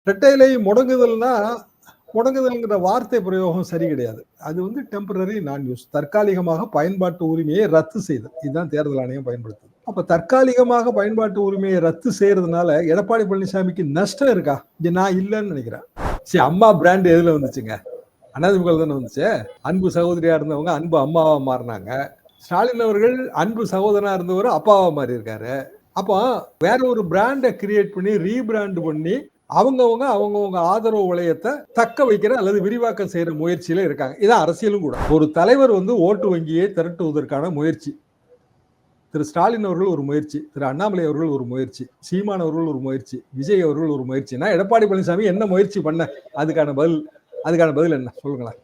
இரட்டை இலை முடங்குதல்னா, முடங்குதல்ங்கிற வார்த்தை பிரயோகம் சரி கிடையாது. அது வந்து டெம்பரரி நான் யூஸ். தற்காலிகமாக பயன்பாட்டு உரிமையை ரத்து செய்தல். இதுதான் தேர்தல் ஆணையம் பயன்படுத்துது. அப்ப தற்காலிகமாக பயன்பாட்டு உரிமையை ரத்து செய்யறதுனால எடப்பாடி பழனிசாமிக்கு நஷ்டம் இருக்கா? நான் இல்லன்னு நினைக்கிறேன். சரி, அம்மா பிராண்ட் எதுல வந்துச்சுங்க? அதிமுக தானே வந்துச்சு. அன்பு சகோதரியா இருந்தவங்க அன்பு அம்மாவா மாறினாங்க. ஸ்டாலின் அவர்கள் அன்பு சகோதரனா இருந்தவர் அப்பாவா மாறி இருக்காரு. அப்போ வேற ஒரு பிராண்டை கிரியேட் பண்ணி ரீபிராண்ட் பண்ணி அவங்கவுங்க ஆதரவு வளையத்தை தக்க வைக்கிற அல்லது விரிவாக்கம் செய்யற முயற்சியில இருக்காங்க. இதான் அரசியலும் கூட. ஒரு தலைவர் வந்து ஓட்டு வங்கியை திரட்டுவதற்கான முயற்சி. திரு ஸ்டாலின் அவர்கள் ஒரு முயற்சி, திரு அண்ணாமலை அவர்கள் ஒரு முயற்சி, சீமான் அவர்கள் ஒரு முயற்சி, விஜய் அவர்கள் ஒரு முயற்சினா எடப்பாடி பழனிசாமி என்ன முயற்சி பண்ண? அதுக்கான பதில் என்ன சொல்லுங்களேன்.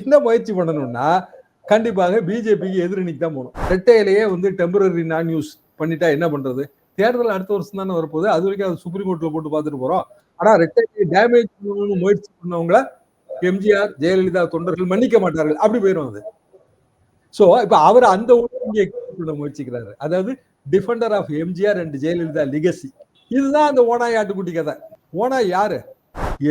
என்ன முயற்சி பண்ணணும்னா கண்டிப்பாக பிஜேபிக்கு எதிரணிக்கு தான் போகணும். இரட்டையிலேயே வந்து டெம்பரரி நான் யூஸ் பண்ணிட்டா என்ன பண்றது? தேர்தல் அடுத்த வருஷம் தானே வரப்போகுது. அது வரைக்கும் அது சுப்ரீம் கோர்ட்ல போட்டு பார்த்துட்டு போறோம். ஆனா இரட்டையை டேமேஜ் பண்ணணும்னு முயற்சி பண்ணவங்கள எம்ஜிஆர், ஜெயலலிதா தொண்டர்கள் மன்னிக்க மாட்டார்கள். அப்படி போயிடும் அது. சோ இப்ப அவர் அந்த முயற்சிக்கிறாரு. அதாவது defender of MGR and Jayalalithaa legacy. இதுதான் அந்த ஓனாய் ஆட்டுக்குட்டி கதை. ஓனாய் யாரு?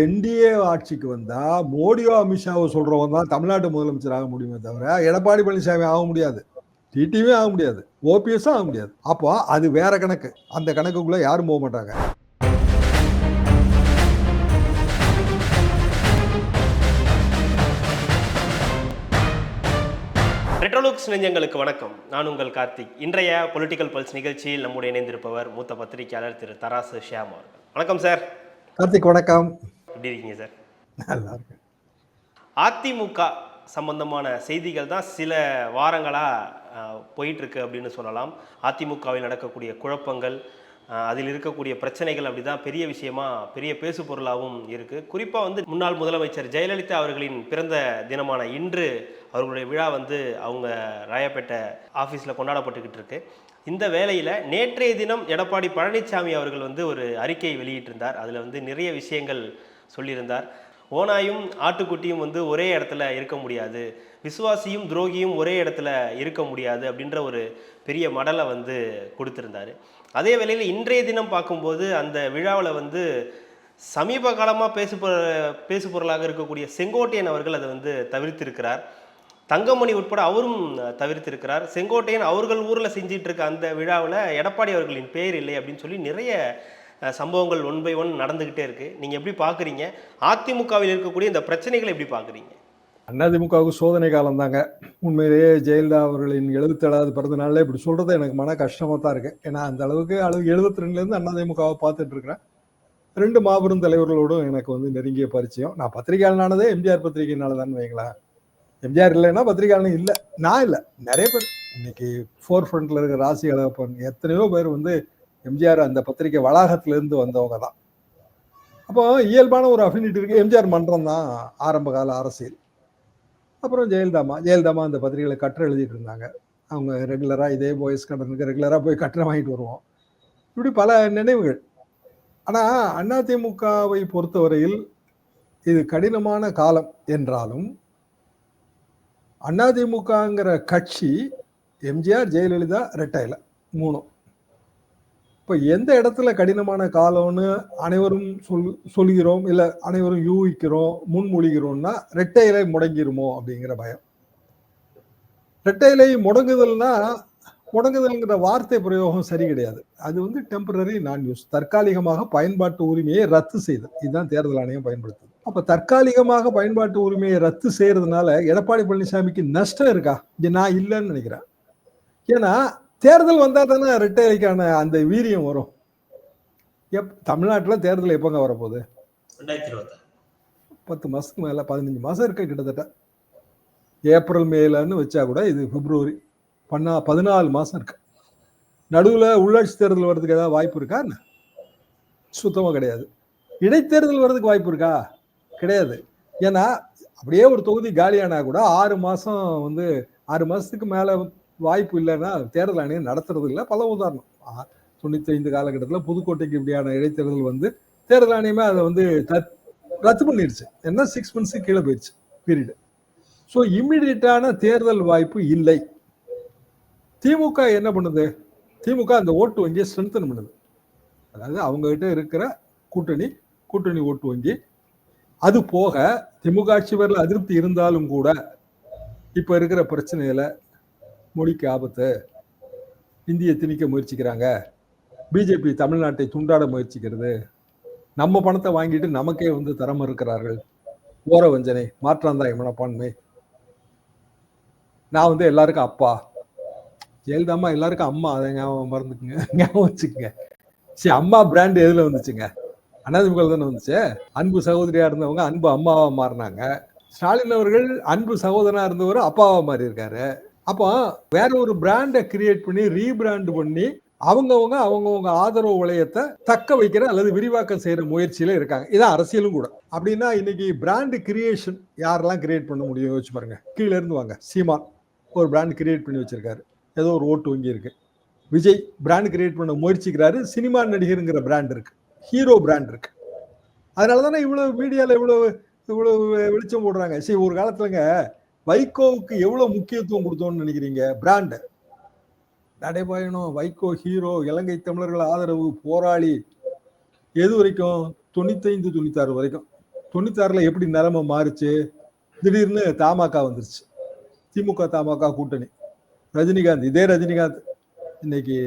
என்டிஏ ஆட்சிக்கு வந்தா மோடியோ அமித்ஷாவோ சொல்றவங்க தான் தமிழ்நாட்டு முதலமைச்சர் ஆக முடியுமே தவிர எடப்பாடி பழனிசாமி ஆக முடியாது, டிடிவி ஆக முடியாது, ஓபிஎஸ் ஆக முடியாது. அப்போ அது வேற கணக்கு. அந்த கணக்குக்குள்ள யாரும் போக மாட்டாங்க. ரெட்ரோலுக்ஸ் நெஞ்சங்களுக்கு வணக்கம். நான் உங்கள் கார்த்திக். இன்றைய பொலிட்டிக்கல் பல்ஸ் நிகழ்ச்சியில் நம்முடைய இணைந்திருப்பவர் மூத்த பத்திரிகையாளர் திரு தராசு ஷியாம் அவர்கள். வணக்கம் சார். கார்த்திக் வணக்கம். எப்படி இருக்கீங்க சார்? நல்லா இருக்கு. அதிமுக சம்பந்தமான செய்திகள் தான் சில வாரங்களாக போயிட்டுருக்கு அப்படின்னு சொல்லலாம். அதிமுகவில் நடக்கக்கூடிய குழப்பங்கள், அதில் இருக்கக்கூடிய பிரச்சனைகள் அப்படி தான் பெரிய விஷயமா, பெரிய பேசு பொருளாகவும் இருக்குது. குறிப்பாக வந்து முன்னாள் முதலமைச்சர் ஜெயலலிதா அவர்களின் பிறந்த தினமான இன்று அவர்களுடைய விழா வந்து அவங்க ராயப்பேட்டை ஆஃபீஸில் கொண்டாடப்பட்டுக்கிட்டு இருக்கு. இந்த வேளையில் நேற்றைய தினம் எடப்பாடி பழனிசாமி அவர்கள் வந்து ஒரு அறிக்கையை வெளியிட்டிருந்தார். அதில் வந்து நிறைய விஷயங்கள் சொல்லியிருந்தார். ஓனாயும் ஆட்டுக்குட்டியும் வந்து ஒரே இடத்துல இருக்க முடியாது, விசுவாசியும் துரோகியும் ஒரே இடத்துல இருக்க முடியாது அப்படின்ற ஒரு பெரிய மடலை வந்து கொடுத்துருந்தார். அதே வேளையில் இன்றைய தினம் பார்க்கும்போது அந்த விழாவில் வந்து சமீப காலமாக பேசு பொருளாக இருக்கக்கூடிய செங்கோட்டையன் அவர்கள் அதை வந்து தவிர்த்திருக்கிறார். தங்கமணி உட்பட அவரும் தவிர்த்திருக்கிறார். செங்கோட்டையன் அவர்கள் ஊரில் செஞ்சிட்டு இருக்க அந்த விழாவில் எடப்பாடி அவர்களின் பேர் இல்லை அப்படின்னு சொல்லி நிறைய சம்பவங்கள் ஒன் பை ஒன் நடந்துக்கிட்டே இருக்கு. நீங்கள் எப்படி பார்க்குறீங்க? அதிமுகவில் இருக்கக்கூடிய இந்த பிரச்சனைகளை எப்படி பார்க்குறீங்க? அதிமுகவுக்கு சோதனை காலம் தாங்க. உண்மையிலேயே ஜெயலலிதா அவர்களின் 77வது பிறந்த நாளில் இப்படி சொல்றது எனக்கு மன கஷ்டமாக தான் இருக்கு. ஏன்னா அந்த அளவுக்கு 72லேருந்து அதிமுகவை பார்த்துட்டு இருக்கிறேன். 2 மாபெரும் தலைவர்களோடும் எனக்கு வந்து நெருங்கிய பரிச்சயம். நான் பத்திரிகையாளனானதே எம்ஜிஆர் பத்திரிகையினால தான் வைங்களேன். எம்ஜிஆர் இல்லைன்னா பத்திரிகையாளன் இல்லை, நான் இல்லை, நிறைய பேர் இன்னைக்கு ஃபோர் ஃப்ரண்ட்ல இருக்கிற ராசி அழகப்பன் எத்தனையோ பேர் வந்து எம்ஜிஆர் அந்த பத்திரிகை வளாகத்திலிருந்து வந்தவங்க தான். அப்போ இயல்பான ஒரு அஃபினிட்டி இருக்கு. எம்ஜிஆர் மன்றம் தான் ஆரம்ப கால அரசியல். அப்புறம் ஜெயலலிதாமா அந்த பத்திரிகைகளை கட்டுரை எழுதிட்டு இருந்தாங்க. அவங்க ரெகுலராக இதே பாய்ஸ் கடனுக்கு ரெகுலராக போய் கட்டுரை வாங்கிட்டு வருவோம். இப்படி பல நினைவுகள். ஆனால் அதிமுகவை பொறுத்தவரையில் இது கடினமான காலம் என்றாலும் அதிமுகங்கிற கட்சி எம்ஜிஆர், ஜெயலலிதா, ரெட்டையில 3. இப்போ எந்த இடத்துல கடினமான காலம்னு அனைவரும் சொல்கிறோம், இல்லை அனைவரும் யூகிக்கிறோம், முன்மொழிகிறோம்னா ரெட்டையிலை முடங்கிருமோ அப்படிங்கிற பயம். ரெட்டையிலை முடங்குதல்ங்கிற வார்த்தை பிரயோகம் சரி கிடையாது. அது வந்து டெம்பரரி நான் யூஸ். தற்காலிகமாக பயன்பாட்டு உரிமையை ரத்து செய்தல். இதுதான் தேர்தல் ஆணையம் பயன்படுத்துது. அப்ப தற்காலிகமாக பயன்பாட்டு உரிமையை ரத்து செய்யறதுனால எடப்பாடி பழனிசாமிக்கு நஷ்டம் இருக்கா? நான் இல்லைன்னு நினைக்கிறேன். ஏன்னா தேர்தல் வந்தா தானே ரெட்டைலைக்கான அந்த வீரியம் வரும். தமிழ்நாட்டில் தேர்தல் எப்பங்க வரப்போகுது? 10 மாசத்துக்கு மேல, 15 மாசம் இருக்கு கிட்டத்தட்ட. ஏப்ரல் மேலன்னு வச்சா கூட இது பிப்ரவரி 14 மாசம் இருக்கு. நடுவில் உள்ளாட்சி தேர்தல் வர்றதுக்கு ஏதாவது வாய்ப்பு இருக்கா? சுத்தமா கிடையாது. இடைத்தேர்தல் வர்றதுக்கு வாய்ப்பு இருக்கா? கிடையாது. ஏன்னா அப்படியே ஒரு தொகுதி காலியானா கூட 6 மாசம் வந்து 6 மாசத்துக்கு மேல வாய்ப்பு இல்லைன்னா தேர்தல் ஆணையம் நடத்துறது இல்லை. பல உதாரணம். 95 காலகட்டத்தில் புதுக்கோட்டைக்கு இப்படியான இடைத்தேர்தல் வந்து தேர்தல் ஆணையமே அதை வந்து ரத்து பண்ணிருச்சு. என்ன 6 months கீழே போயிடுச்சு பீரியடு. ஸோ இம்மிடியட்டான தேர்தல் வாய்ப்பு இல்லை. திமுக என்ன பண்ணுது? திமுக அந்த ஓட்டு வங்கியை ஸ்ட்ரென்தன் பண்ணுது. அதாவது அவங்க கிட்ட இருக்கிற கூட்டணி ஓட்டு வங்கி. அது போக திமுக ஆட்சி வரல அதிருப்தி இருந்தாலும் கூட இப்ப இருக்கிற பிரச்சனையில மொழிக்கு ஆபத்து, இந்தியை திணிக்க முயற்சிக்கிறாங்க, பிஜேபி தமிழ்நாட்டை துண்டாட முயற்சிக்கிறது, நம்ம பணத்தை வாங்கிட்டு நமக்கே வந்து தர மறுக்கிறார்கள், ஓர வஞ்சனை, மாற்றாந்தாய் மனப்பான்மை. நான் வந்து எல்லாருக்கும் அப்பா, ஜெயலலிதா அம்மா எல்லாருக்கும் அம்மா, அதை ஞாபகம் வச்சுக்கோங்க. சரி, அம்மா பிராண்ட் எதுல வந்துச்சுங்க? அதிமுக தானே வந்துச்சு. அன்பு சகோதரியா இருந்தவங்க அன்பு அம்மாவா மாறினாங்க. ஸ்டாலின் அவர்கள் அன்பு சகோதரனா இருந்தவர் அப்பாவா மாறி இருக்காரு. அப்போ வேற ஒரு பிராண்டை கிரியேட் பண்ணி ரீபிராண்ட் பண்ணி அவங்கவுங்க ஆதரவு வளையத்தை தக்க வைக்கிற அல்லது விரிவாக்கம் செய்யற முயற்சியில இருக்காங்க. இதான் அரசியலும் கூட. அப்படின்னா இன்னைக்கு பிராண்ட் கிரியேஷன் யாரெல்லாம் கிரியேட் பண்ண முடியும் யோசிச்சு பாருங்க. கீழே இருந்து வாங்க. சீமான் ஒரு பிராண்ட் கிரியேட் பண்ணி வச்சிருக்காரு, ஏதோ ஒரு ஓட்டு வங்கி இருக்கு. விஜய் பிராண்ட் கிரியேட் பண்ண முயற்சிக்கிறாரு, சினிமா நடிகருங்கிற பிராண்ட் இருக்கு, ஹீரோ பிராண்ட் இருக்கு. அதனாலதானே இவ்வளவு மீடியால இவ்வளவு வெளிச்சம் போடுறாங்க. சரி, ஒரு காலத்துலங்க வைகோவுக்கு எவ்வளவு முக்கியத்துவம் கொடுத்தோம்னு நினைக்கிறீங்க? பிராண்ட் நடைபயணம், வைகோ ஹீரோ, இலங்கை தமிழர்கள் ஆதரவு, போராளி, எது வரைக்கும்? 95 96 வரைக்கும். 96ல எப்படி நிலைமை மாறுச்சு? திடீர்னு தமாக வந்துருச்சு, திமுக தமாக கூட்டணி. ரஜினிகாந்த், இதே ரஜினிகாந்த் இன்னைக்கு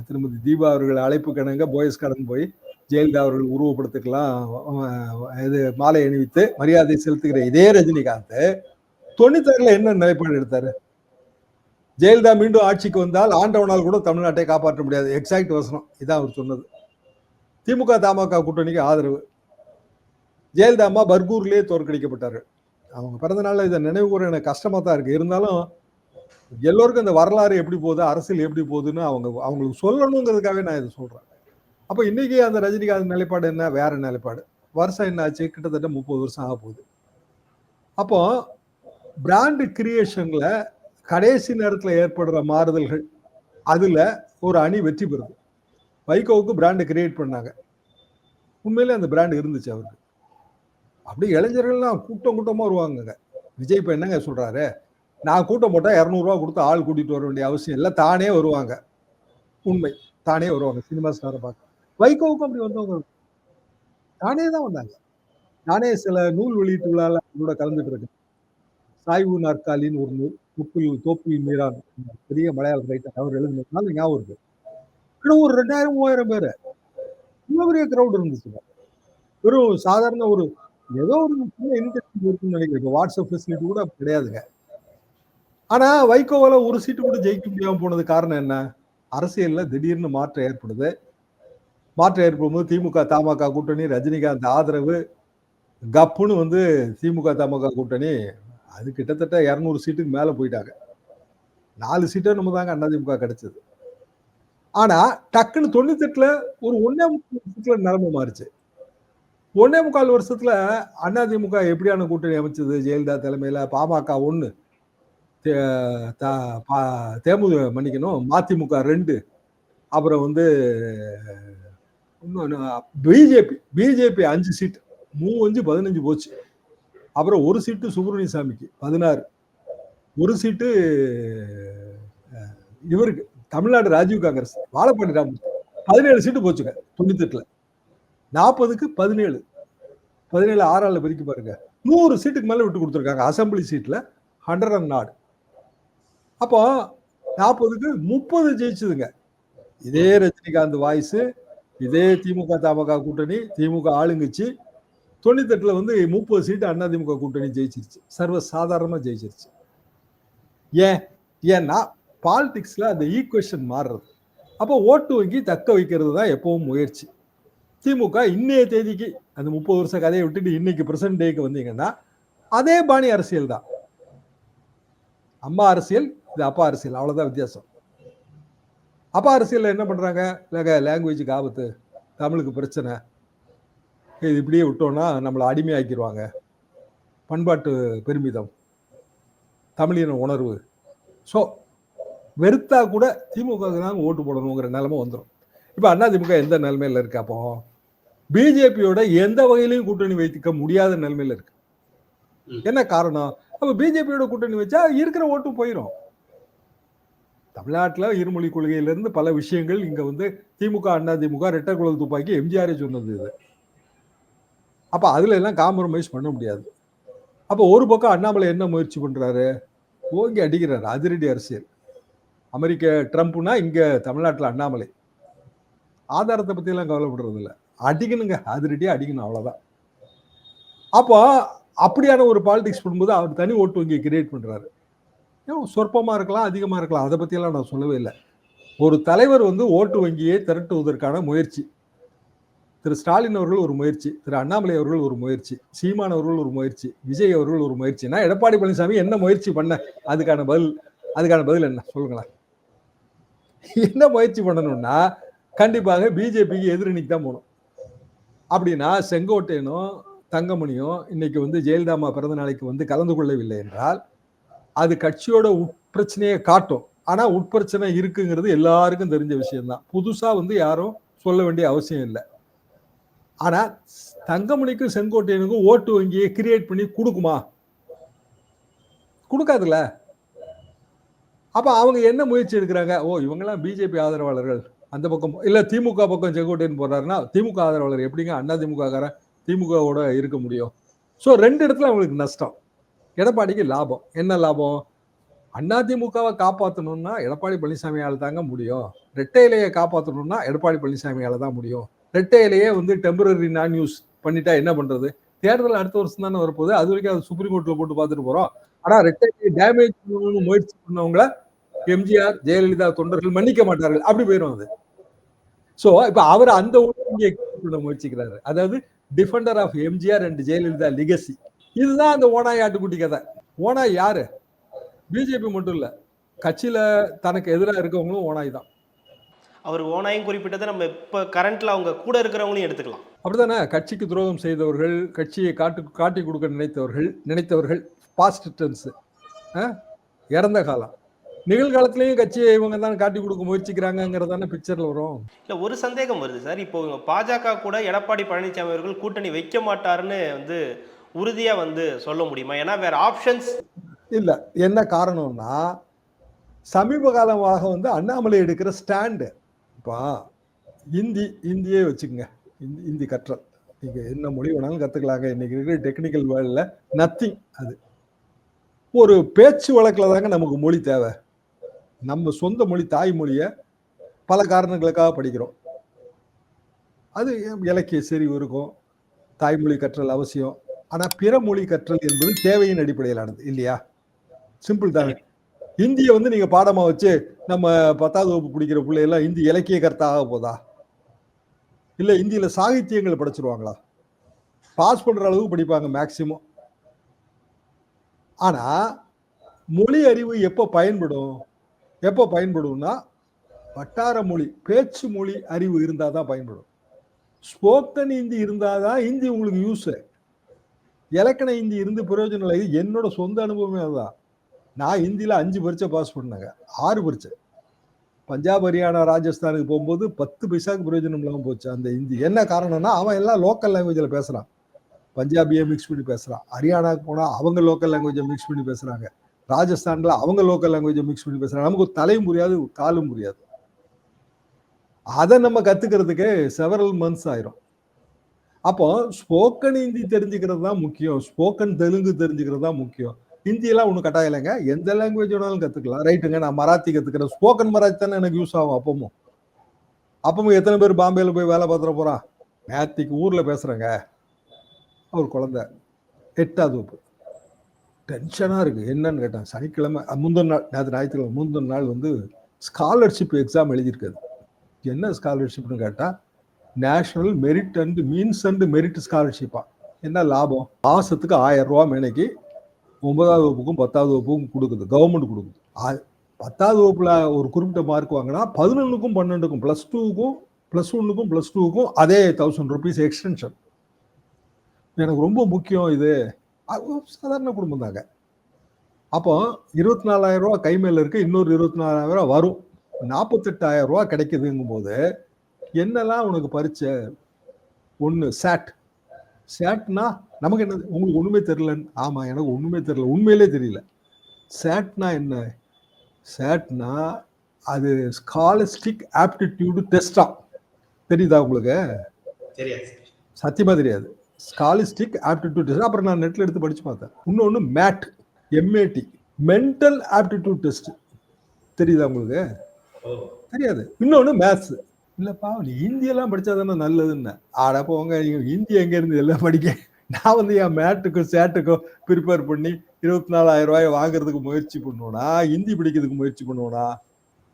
திருமதி தீபா அவர்கள் அழைப்பு கிணங்க போயஸ் கடன் போய் ஜெயலலிதா அவர்கள் உருவப்படுத்துக்கெல்லாம் இது மாலை அணிவித்து மரியாதை செலுத்துகிற இதே ரஜினிகாந்த் 96ல என்ன நிலைப்பாடு எடுத்தாரு? ஜெயலலிதா மீண்டும் ஆட்சிக்கு வந்தால் ஆண்டவனால் கூட தமிழ்நாட்டை காப்பாற்ற முடியாது, எக்ஸாக்ட் வசனம் இதான் அவர் சொன்னது. திமுக தமாக கூட்டணிக்கு ஆதரவு. ஜெயலலிதா அம்மா பர்கூர்லயே தோற்கடிக்கப்பட்டார்கள். அவங்க பிறந்த நாள்ல இதை நினைவு கூற எனக்கு கஷ்டமா தான் இருக்கு. இருந்தாலும் எல்லோருக்கும் இந்த வரலாறு எப்படி போகுது, அரசியல் எப்படி போகுதுன்னு அவங்களுக்கு சொல்லணுங்கிறதுக்காகவே நான் இதை சொல்றேன். அப்போ இன்னைக்கு அந்த ரஜினிகாந்த் நிலைப்பாடு என்ன? வேற நிலைப்பாடு. வருஷம் என்ன ஆச்சு? கிட்டத்தட்ட 30 வருஷம் ஆக போகுது. அப்போ பிராண்ட் கிரியேஷன்ல கடைசி நேரத்தில் ஏற்படுற மாறுதல்கள், அதுல ஒரு அணி வெற்றி பெறுது. வைகோவுக்கு பிராண்ட் கிரியேட் பண்ணாங்க, உண்மையிலே அந்த பிராண்ட் இருந்துச்சு அவருக்கு. அப்படி இளைஞர்கள்லாம் கூட்டம் கூட்டமா வருவாங்க. விஜய் இப்ப என்னங்க சொல்றாரு? நான் கூட்டம் போட்டா 200 ரூபா கொடுத்து ஆள் கூட்டிட்டு வர வேண்டிய அவசியம் இல்லை, தானே வருவாங்க. உண்மை, தானே வருவாங்க சினிமா ஸ்டாரை பார்க்க. வைகோவுக்கும் அப்படி வந்தவங்க தானே தான் வந்தாங்க. நானே சில நூல் வெளியீட்டு விழால கூட கலந்துட்டு இருக்கேன். சாய்வு நாற்காலின்னு ஒரு நூல், தோப்பில் மீரான், பெரிய மலையாள ரைட்டர், அவர் எழுதினதுனால ஞாபகம் இருக்கு. ஒரு 2000 3000 பேரு, இவ்வளவு பெரிய கிரௌட் இருந்துச்சுங்க. வெறும் சாதாரண ஒரு ஏதோ ஒரு சின்ன இன்டர்வியூ இருக்குன்னு நினைக்கிறேன். இப்போ வாட்ஸ்அப் ஃபெசிலிட்டி கூட கிடையாதுங்க. ஆனா வைகோவால ஒரு சீட்டு கூட ஜெயிக்க முடியாம போனது காரணம் என்ன? அரசியல்ல திடீர்னு மாற்றம் ஏற்படுது. மாற்றம் ஏற்படும்போது திமுக தமாக கூட்டணி, ரஜினிகாந்த் ஆதரவு, கப்புன்னு வந்து திமுக தமாக கூட்டணி அது கிட்டத்தட்ட 200 சீட்டுக்கு மேல போயிட்டாங்க. 4 சீட்டே நம்ம தாங்க அதிமுக கிடைச்சது. ஆனா டக்குன்னு 98ல ஒரு 1.25 வருஷத்துல நிலைமை மாறுச்சு. 1.25 வருஷத்துல அதிமுக எப்படியான கூட்டணி அமைச்சது? ஜெயலலிதா தலைமையில பாமக 1, மன்னிக்கணும், மதிமுக 2, அப்புறம் வந்து பிஜேபி 5 சீட், 3 15 போச்சு. அப்புறம் ஒரு சீட்டு சுப்பிரமணிய சாமிக்கு 16, ஒரு சீட்டு இவருக்கு தமிழ்நாடு ராஜீவ் காங்கிரஸ் வாழப்பாடி ராமூர்த்தி 17 சீட்டு போச்சுங்க 98ல. 40க்கு 17, 17 6ஆல பிரிக்க பாருங்க. 100 சீட்டுக்கு மேல விட்டு கொடுத்துருக்காங்க அசம்பிளி சீட்ல 100 and odd. அப்போ 40க்கு 30 ஜெயிச்சதுங்க. இதே ரஜினிகாந்த் வாய்ஸ், இதே திமுக தமாக கூட்டணி, திமுக ஆளுங்கட்சி 98ல வந்து 30 சீட்டு அதிமுக கூட்டணி ஜெயிச்சிருச்சு, சர்வ சாதாரணமா ஜெயிச்சிருச்சு. ஏன்னா பாலிடிக்ஸ்ல அந்த ஈக்குவேஷன் மாறுறது. அப்போ ஓட்டு வங்கி தக்க வைக்கிறது தான் எப்பவும் முயற்சி. திமுக இன்னைய தேதிக்கு அந்த 30 வருஷ கதையை விட்டுட்டு இன்னைக்கு பிரசன்ட் டேக்கு வந்தீங்கன்னா அதே பாணி அரசியல் தான். அம்மா அரசியல், இது அப்பா அரசியல், அவ்வளவுதான் வித்தியாசம். அப்பா அரசியல் என்ன பண்றாங்க? லாங்குவேஜுக்கு ஆபத்து, தமிழுக்கு பிரச்சனை, இது இப்படியே விட்டோம்னா நம்மளை அடிமையாக்கிடுவாங்க, பண்பாட்டு பெருமிதம், தமிழின உணர்வு, ஸோ வெறுத்தா கூட திமுக தான் ஓட்டு போடணுங்கிற நிலைமை வந்துடும். இப்போ அதிமுக எந்த நிலைமையில இருக்கு? அப்போ பிஜேபியோட எந்த வகையிலையும் கூட்டணி வைக்க முடியாத நிலைமையில இருக்கு. என்ன காரணம்? அப்ப பிஜேபியோட கூட்டணி வச்சா இருக்கிற ஓட்டு போயிடும். தமிழ்நாட்டுல இருமொழி கொள்கையிலிருந்து பல விஷயங்கள் இங்க வந்து திமுக, அண்ணா திமுக இரட்டை குழல் துப்பாக்கி எம்ஜிஆரே சொன்னது இது. அப்ப அதுல எல்லாம் காம்ப்ரமைஸ் பண்ண முடியாது. அப்ப ஒரு பக்கம் அண்ணாமலை என்ன முயற்சி பண்றாரு? ஓங்கி அடிக்கிறாரு. அதிரடி அரசியல். அமெரிக்க ட்ரம்ப்னா இங்க தமிழ்நாட்டுல அண்ணாமலை. ஆதாரத்தை பத்தி எல்லாம் கவலைப்படுறது இல்ல. அடிக்கணுங்க, அதிரடியா அடிக்கணும், அவ்வளவுதான். அப்போ அப்படியான ஒரு பாலிடிக்ஸ் பண்ணும்போது அவர் தனி ஓட்டு வங்கியை கிரியேட் பண்றாரு. சொற்பமா இருக்கலாம், அதிகமா இருக்கலாம், அதை பத்தி எல்லாம் நான் சொல்லவே இல்லை. ஒரு தலைவர் வந்து ஓட்டு வங்கியை திரட்டுவதற்கான முயற்சி. திரு ஸ்டாலின் அவர்கள் ஒரு முயற்சி, திரு அண்ணாமலை அவர்கள் ஒரு முயற்சி, சீமான் அவர்கள் ஒரு முயற்சி, விஜய் அவர்கள் ஒரு முயற்சினா எடப்பாடி பழனிசாமி என்ன முயற்சி பண்ண? அதுக்கான பதில் என்ன சொல்லுங்களேன். என்ன முயற்சி பண்ணணும்னா கண்டிப்பாக பிஜேபிக்கு எதிரணிக்கு தான் போகணும். அப்படின்னா செங்கோட்டையனும் தங்கமணியும் இன்னைக்கு வந்து ஜெயலலிதா பிறந்த நாளைக்கு வந்து கலந்து கொள்ளவில்லை என்றால் அது கட்சியோட உட்பிரச்சனையை காட்டும். ஆனா உட்பிரச்சனை இருக்குங்கிறது எல்லாருக்கும் தெரிஞ்ச விஷயம்தான். புதுசா வந்து யாரும் சொல்ல வேண்டிய அவசியம் இல்லை. ஆனா தங்கமணிக்கும் செங்கோட்டையனுக்கும் ஓட்டு வங்கியை கிரியேட் பண்ணி கொடுக்குமா? கொடுக்காதுல்ல. அப்ப அவங்க என்ன முயற்சி எடுக்கிறாங்க? ஓ, இவங்கெல்லாம் பிஜேபி ஆதரவாளர்கள், அந்த பக்கம் இல்ல திமுக பக்கம் செங்கோட்டையன் போறாருன்னா திமுக ஆதரவாளர் எப்படிங்க அண்ணா திமுக திமுகவோட இருக்க முடியும்? ஸோ 2 இடத்துல அவங்களுக்கு நஷ்டம். எடப்பாடிக்கு லாபம். என்ன லாபம்? அதிமுகவை காப்பாற்றணும்னா எடப்பாடி பழனிசாமியால தாங்க முடியும். ரெட்டை இலையை காப்பாற்றணும்னா எடப்பாடி பழனிசாமியால தான் முடியும். ரெட்டை இலையே வந்து டெம்பரரி நான் யூஸ் பண்ணிட்டா என்ன பண்றது? தேர்தல் அடுத்த வருஷம் தானே வரப்போகுது. அது வரைக்கும் அது சுப்ரீம் கோர்ட்ல போட்டு பார்த்துட்டு போறோம். ஆனா ரெட்டை இலையை டேமேஜ் பண்ணணும்னு முயற்சி பண்ணவங்கள எம்ஜிஆர், ஜெயலலிதா தொண்டர்கள் மன்னிக்க மாட்டார்கள். அப்படி போயிடும் அது. சோ இப்ப அவர் அந்த முயற்சிக்கிறாரு. அதாவது defender of MGR and Jayalalithaa legacy. இதுதான் அந்த ஓனாய் ஆட்டுக்குட்டி கதை. ஓனாய் யாரு? பிஜேபி மட்டும் இல்ல, கட்சியில தனக்கு எதிராக இருக்கவங்களும் ஓனாய் தான். அவர் ஓனாயும் குறிப்பிட்டதை நம்ம இப்ப கரண்ட்ல அவங்க கூட இருக்கிறவங்களையும் எடுத்துக்கலாம். அப்படித்தானே? கட்சிக்கு துரோகம் செய்தவர்கள், கட்சியை காட்டி கொடுக்க நினைத்தவர்கள் பாஸ்ட் டென்ஸ், இறந்த காலம். நிகழ்காலத்திலையும் கட்சியை இவங்க தான் காட்டி கொடுக்க முயற்சிக்கிறாங்கிறதான பிக்சர்ல வரும். இல்ல, ஒரு சந்தேகம் வருது சார். இப்போ பாஜக கூட எடப்பாடி பழனிசாமி அவர்கள் கூட்டணி வைக்க மாட்டாருன்னு வந்து உறுதியா வந்து சொல்ல முடியுமா? ஏன்னா வேற ஆப்ஷன்ஸ் இல்ல. என்ன காரணம்னா சமீப காலமாக வந்து அண்ணாமலை எடுக்கிற ஸ்டாண்டு. இப்போ இந்தியே வச்சுக்கோங்க. இந்தி கற்றல் நீங்க என்ன மொழி வேணாலும் கத்துக்கலாங்க. இன்னைக்கு இருக்கிற டெக்னிக்கல் வேர்ல்ட்ல நத்திங். அது ஒரு பேச்சு வழக்கில் தாங்க நமக்கு மொழி தேவை. நம்ம சொந்த மொழி தாய்மொழியை பல காரணங்களுக்காக படிக்கிறோம். அது இலக்கிய செறிவு இருக்கும், தாய்மொழி கற்றல் அவசியம். ஆனா பிற மொழி கற்றல் என்பது தேவையின் அடிப்படையிலானது இல்லையா? சிம்பிள் தானே. இந்தியை வந்து நீங்க பாடமா வச்சு நம்ம 10வது வகுப்பு படிக்கிற பிள்ளையெல்லாம் இந்தி இலக்கிய கர்த்தா ஆக போதா? இல்ல இந்தியில சாகித்யங்களை படிச்சிருவாங்களா? பாஸ் பண்ற அளவுக்கு படிப்பாங்க மேக்சிமம். ஆனா மொழி அறிவு எப்போ பயன்படும்னா வட்டார மொழி, பேச்சு மொழி அறிவு இருந்தாதான் பயன்படும். ஸ்போக்கன் ஹிந்தி இருந்தாதான் ஹிந்தி உங்களுக்கு யூஸ். இலக்கண ஹிந்தி இருந்து பிரயோஜனம் இல்லை. என்னோட சொந்த அனுபவமே அதுதான். நான் ஹிந்தியில 5 பரீட்சை பாஸ் பண்ணேங்க, 6 பரீட்சை. பஞ்சாப், ஹரியானா, ராஜஸ்தானுக்கு போகும்போது 10 பைசாக்கு பிரயோஜனம் இல்லாமல் போச்சு அந்த ஹிந்தி. என்ன காரணம்னா அவன் எல்லாம் லோக்கல் லாங்குவேஜ்ல பேசுறான். பஞ்சாபியை மிக்ஸ் பண்ணி பேசுறான். ஹரியானாக்கு போனா அவங்க லோக்கல் லாங்குவேஜை மிக்ஸ் பண்ணி பேசுறாங்க. ராஜஸ்தான்ல அவங்க லோக்கல் லாங்குவேஜை மிக்ஸ் பண்ணி பேசுறாங்க. நமக்கு தலையும் புரியாது, காலும் புரியாது. அதை நம்ம கத்துக்கிறதுக்கு செவரல் மந்த்ஸ் ஆயிரும். அப்போ ஸ்போக்கன் ஹிந்தி தெரிஞ்சுக்கிறது தான் முக்கியம். ஸ்போக்கன் தெலுங்கு தெரிஞ்சுக்கிறது தான் முக்கியம். ஹிந்தியெல்லாம் ஒன்றும் கட்டாயம் இல்லைங்க. எந்த லாங்குவேஜ் வேணாலும் கத்துக்கலாம். ரைட்டுங்க, நான் மராத்தி கத்துக்கிறேன். ஸ்போக்கன் மராத்தி தானே எனக்கு யூஸ் ஆகும். அப்பமும் எத்தனை பேர் பாம்பேல போய் வேலை பார்த்துட போறான்? நேத்திக்கு ஊர்ல பேசுறேங்க, ஒரு குழந்தை 8வது வகுப்பு. டென்ஷனா இருக்கு. என்னன்னு கேட்டேன். சனிக்கிழமை முந்தின நாள், நேற்று ஞாயிற்றுக்கிழமை முந்தின நாள் வந்து ஸ்காலர்ஷிப் எக்ஸாம் எழுதியிருக்காது. என்ன ஸ்காலர்ஷிப்னு கேட்டா national merit and means and merit ஸ்காலர்ஷிப்பா. என்ன லாபம்? மாசத்துக்கு 1000 ரூபா மேனைக்கு 9வது வகுப்புக்கும் 10வது வகுப்புக்கும் கொடுக்குது, கவர்மெண்ட் கொடுக்குது. 10வது வகுப்புல ஒரு குறிப்பிட்ட மார்க் வாங்கினா 11க்கும் 12க்கும் +2க்கும் +1க்கும் +2க்கும் அதே 1000 ரூபீஸ் எக்ஸ்டென்ஷன். எனக்கு ரொம்ப முக்கியம் இது. சாதாரண குடும்பம் தாங்க. அப்போ 24,000 ரூபா கை மேல இருக்கு, இன்னொரு 24,000 ரூபா வரும். 48,000 ரூபா கிடைக்குதுங்கும் போது என்னெல்லாம் உனக்கு பரிச்சை? ஒண்ணு சேட்னா நமக்கு என்ன? உங்களுக்கு ஒண்ணுமே தெரியல? ஆமா, எனக்கு ஒண்ணுமே தெரியல, உண்மையிலே தெரியல. சேட்னா என்ன? சேட்னா அது ஸ்காலஸ்டிக் ஆப்டிடியூடு டெஸ்டா, தெரியுதா உங்களுக்கு? தெரியாது. சத்தியமா தெரியாது. Scholastic aptitude test. அப்புறம் நான் நெட்ல எடுத்து படிச்சு பார்த்தேன். இன்னொன்னு MAT, MAT, mental aptitude test. தெரியுதா உங்களுக்கு? தெரியாது. இன்னொன்னு மேத்ஸ். இல்லப்பா நீ ஹிந்தியெல்லாம் படிச்சா தானே நல்லதுன்னு. ஆட போங்க, ஹிந்தி எங்க இருந்து எல்லாம் படிக்க. நான் வந்து என் மேட்டுக்கும் சேட்டுக்கும் ப்ரிப்பேர் பண்ணி 24,000 ரூபாய் வாங்குறதுக்கு முயற்சி பண்ணுவேனா, ஹிந்தி படிக்கிறதுக்கு முயற்சி பண்ணுவேனா?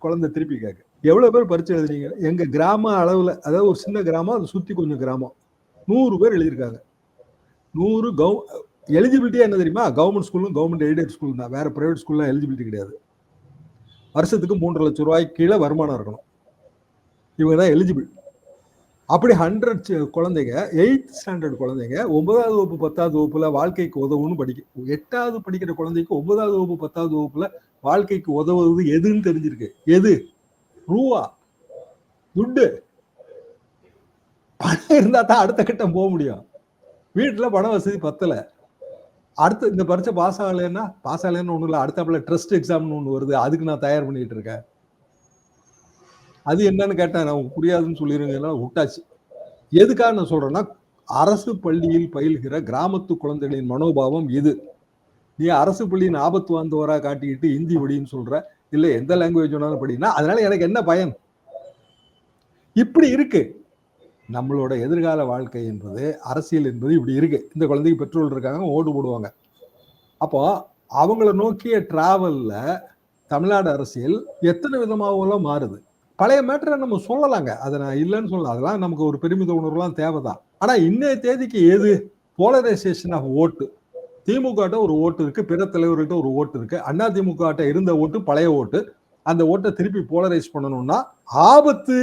குழந்தை திருப்பி கேட்க. எவ்வளவு பேர் பரிச்சை எழுதுனீங்க? எங்க கிராம அளவுல, அதாவது ஒரு சின்ன கிராமம், அதை சுத்தி கொஞ்சம் கிராமம், 100 பேர் எழுதியிருக்காங்க. 100 எலிஜிபிலிட்டியா என்ன தெரியுமா? கவர்மெண்ட் ஸ்கூலும் கவர்மெண்ட் எய்டட் ஸ்கூல் தான். வேற பிரைவேட் ஸ்கூல்லாம் எலிஜிபிலிட்டி கிடையாது. வருஷத்துக்கு 3 லட்சம் ரூபாய்க்கு கீழே வருமானம் இருக்கணும். இவங்க தான் எலிஜிபிள். அப்படி 100 குழந்தைங்க, 8th ஸ்டாண்டர்ட் குழந்தைங்க 9வது வகுப்பு 10வது வகுப்புல வாழ்க்கைக்கு உதவுன்னு படிக்கும். 8வது படிக்கிற குழந்தைக்கு 9வது வகுப்பு 10வது வகுப்புல வாழ்க்கைக்கு உதவுவது எதுன்னு தெரிஞ்சிருக்கு. எது? ரூவா, துட்டு. பணம் இருந்தா தான் அடுத்த கட்டம் போக முடியும். வீட்டுல பண வசதி பத்தல. அடுத்து இந்த பரீட்சை பாஸ் ஆகலைன்னா ஒண்ணும் இல்லை, அடுத்தாப்புல ட்ரஸ்ட் எக்ஸாம்னு ஒண்ணு வருது, அதுக்கு நான் தயார் பண்ணிட்டு இருக்கேன். அது என்னன்னு கேட்டேன், நான் புரியாதுன்னு சொல்லிருங்க, விட்டாச்சு. எதுக்காக நான் சொல்றேன்னா, அரசு பள்ளியில் பயில்கிற கிராமத்து குழந்தைகளின் மனோபாவம் இது. நீ அரசு பள்ளியின் ஆபத்து வந்தவரா காட்டிக்கிட்டு ஹிந்தி படின்னு சொல்ற, இல்ல எந்த லாங்குவேஜ் வேணாலும் படினா, அதனால எனக்கு என்ன பயன்? இப்படி இருக்கு நம்மளோட எதிர்கால வாழ்க்கை என்பது, அரசியல் என்பது இப்படி இருக்கு. இந்த குழந்தைக்கு பெட்ரோல் இருக்காங்க, ஓடு போடுவாங்க. அப்போ அவங்கள நோக்கிய டிராவல்ல தமிழ்நாடு அரசியல் எத்தனை விதமாகலாம் மாறுது. பழைய மேட்டரை நம்ம சொல்லலாங்க, அதை நான் இல்லைன்னு சொல்லலாம். அதெல்லாம் நமக்கு ஒரு பெருமித உணர்வுலாம் தேவைதான். ஆனா இன்னைய தேதிக்கு எது போலரைசேஷன் ஆஃப் ஓட்டு? திமுக ஒரு ஓட்டு இருக்கு, பிற தலைவர்கள்ட்ட ஒரு ஓட்டு இருக்கு. அண்ணா திமுக இருந்த ஓட்டு பழைய ஓட்டு. அந்த ஓட்டை திருப்பி போலரைஸ் பண்ணணும்னா ஆபத்து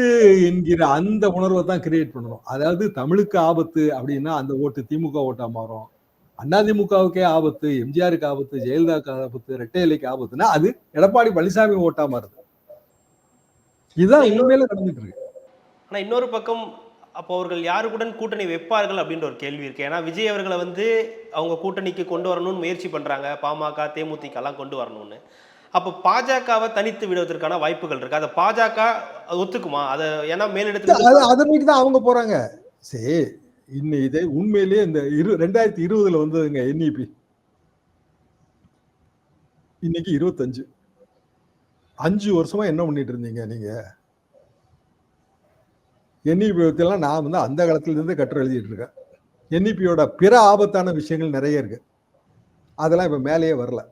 என்கிற அந்த உணர்வை தான் கிரியேட் பண்ணணும். அதாவது தமிழுக்கு ஆபத்து அப்படின்னா அந்த ஓட்டு திமுக ஓட்டா மாறும். அதிமுகவுக்கே ஆபத்து, எம்ஜிஆருக்கு ஆபத்து, ஜெயலலிதாவுக்கு ஆபத்து, இரட்டை இலைக்கு ஆபத்துனா அது எடப்பாடி பழனிசாமி ஓட்டா மாறுது. இதுதான் உண்மையில நடந்துட்டு இருக்கு. ஆனா இன்னொரு பக்கம் அப்போ அவர்கள் யாருக்குடன் கூட்டணி வைப்பார்கள் அப்படின்ற ஒரு கேள்வி இருக்கு. ஏன்னா விஜய் அவர்களை வந்து அவங்க கூட்டணிக்கு கொண்டு வரணும்னு முயற்சி பண்றாங்க, பாமக தேமுதிக எல்லாம் கொண்டு வரணும்னு. அப்போ பாஜகவை தனித்து விடுவதற்கான வாய்ப்புகள் இருக்கு. அதை பாஜக ஒத்துக்குமா? அதை ஏன்னா மேலிடத்துல அதை நோக்கி தான் அவங்க போறாங்க. சரி, இன்னும் இதே உண்மையிலேயே இந்த 2020 வந்ததுங்க என்இபி. இன்னைக்கு 25. 5 வருஷமா என்ன பண்ணிட்டு இருந்தீங்க நீங்க? என்இபி பத்தியெல்லாம் நான் வந்து அந்த காலத்துல இருந்து கட்டுரை எழுதிட்டு இருக்கேன். என்இபியோட பிற ஆபத்தான விஷயங்கள் நிறைய இருக்கு. அதெல்லாம் இப்ப மேலேயே வரல.